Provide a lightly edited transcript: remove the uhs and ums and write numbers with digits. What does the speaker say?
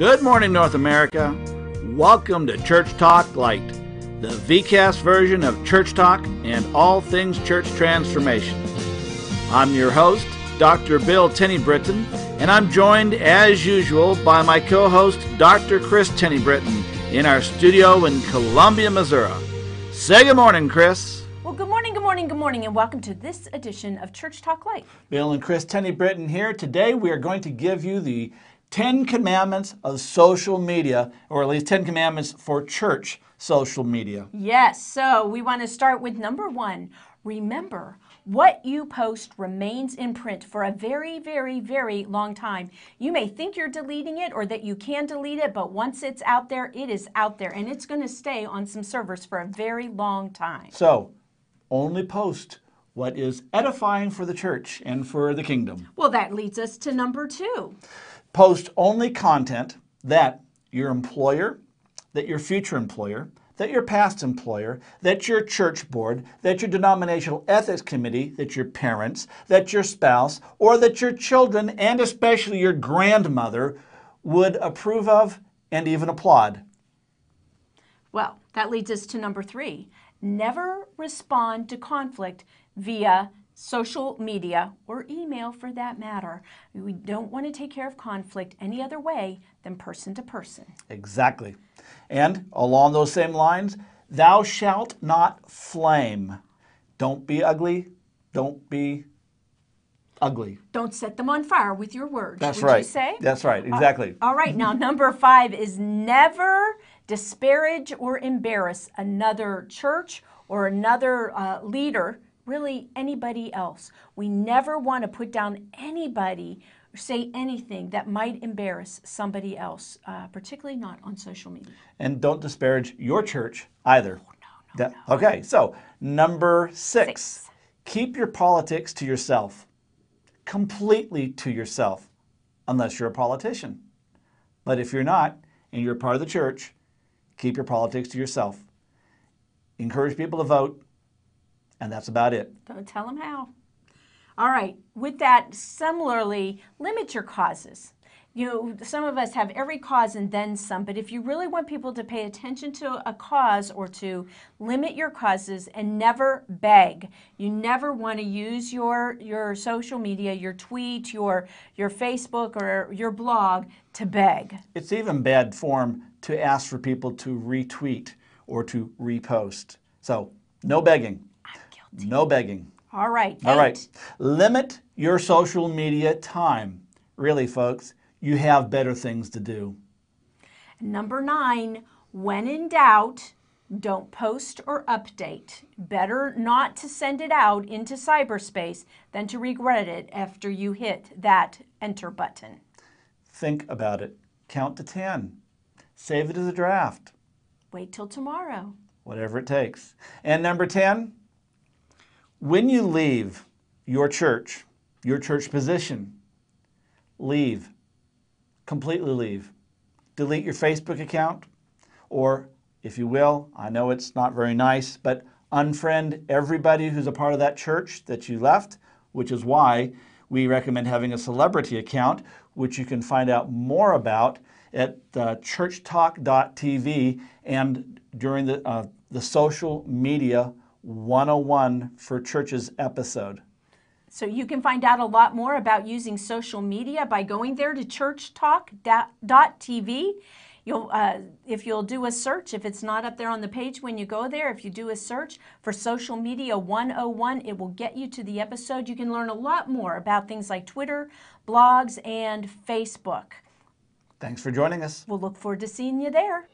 Good morning, North America. Welcome to Church Talk Lite, the VCast version of Church Talk and all things church transformation. I'm your host, Dr. Bill Tenney Britton, and I'm joined, as usual, by my co-host, Dr. Chris Tenney Britton, in our studio in Columbia, Missouri. Say good morning, Chris. Well, good morning, and welcome to this edition of Church Talk Lite. Bill and Chris Tenney Britton here. Today we are going to give you the 10 Commandments of social media, or at least 10 Commandments for church social media. Yes, so we want to start with number 1. Remember, what you post remains in print for a very, very, very long time. You may think you're deleting it or that you can delete it, but once it's out there, it is out there, and it's going to stay on some servers for a very long time. So, only post what is edifying for the church and for the kingdom. Well, that leads us to number 2. Post only content that your employer, that your future employer, that your past employer, that your church board, that your denominational ethics committee, that your parents, that your spouse, or that your children, and especially your grandmother, would approve of and even applaud. Well, that leads us to number 3. Never respond to conflict via social media or email for that matter. We don't want to take care of conflict any other way than person to person. Exactly. And along those same lines, thou shalt not flame. Don't be ugly. Don't be ugly. Don't set them on fire with your words. That's would right. You say? That's right. Exactly. All right. Now, number 5 is never disparage or embarrass another church or another leader, really anybody else. We never want to put down anybody or say anything that might embarrass somebody else, particularly not on social media. And don't disparage your church either. No. Okay, so number 6. Keep your politics to yourself. Completely to yourself, unless you're a politician. But if you're not, and you're a part of the church, keep your politics to yourself. Encourage people to vote, and that's about it. Don't tell them how. All right. With that, similarly, limit your causes. You know, some of us have every cause and then some, but if you really want people to pay attention to a cause or to limit your causes and never beg. You never want to use your social media, your tweet, your Facebook or your blog to beg. It's even bad form to ask for people to retweet or to repost. So, no begging. I'm guilty. No begging. All right. 8. All right. Limit your social media time. Really, folks, you have better things to do. Number 9, when in doubt, don't post or update. Better not to send it out into cyberspace than to regret it after you hit that enter button. Think about it. Count to 10. Save it as a draft. Wait till tomorrow. Whatever it takes. And number 10, when you leave your church position, leave. Completely leave. Delete your Facebook account, or if you will, I know it's not very nice, but unfriend everybody who's a part of that church that you left, which is why we recommend having a celebrity account, which you can find out more about at churchtalk.tv and during the Social Media 101 for Churches episode. So you can find out a lot more about using social media by going there to churchtalk.tv. If you'll do a search, if it's not up there on the page when you go there, if you do a search for Social Media 101, it will get you to the episode. You can learn a lot more about things like Twitter, blogs, and Facebook. Thanks for joining us. We'll look forward to seeing you there.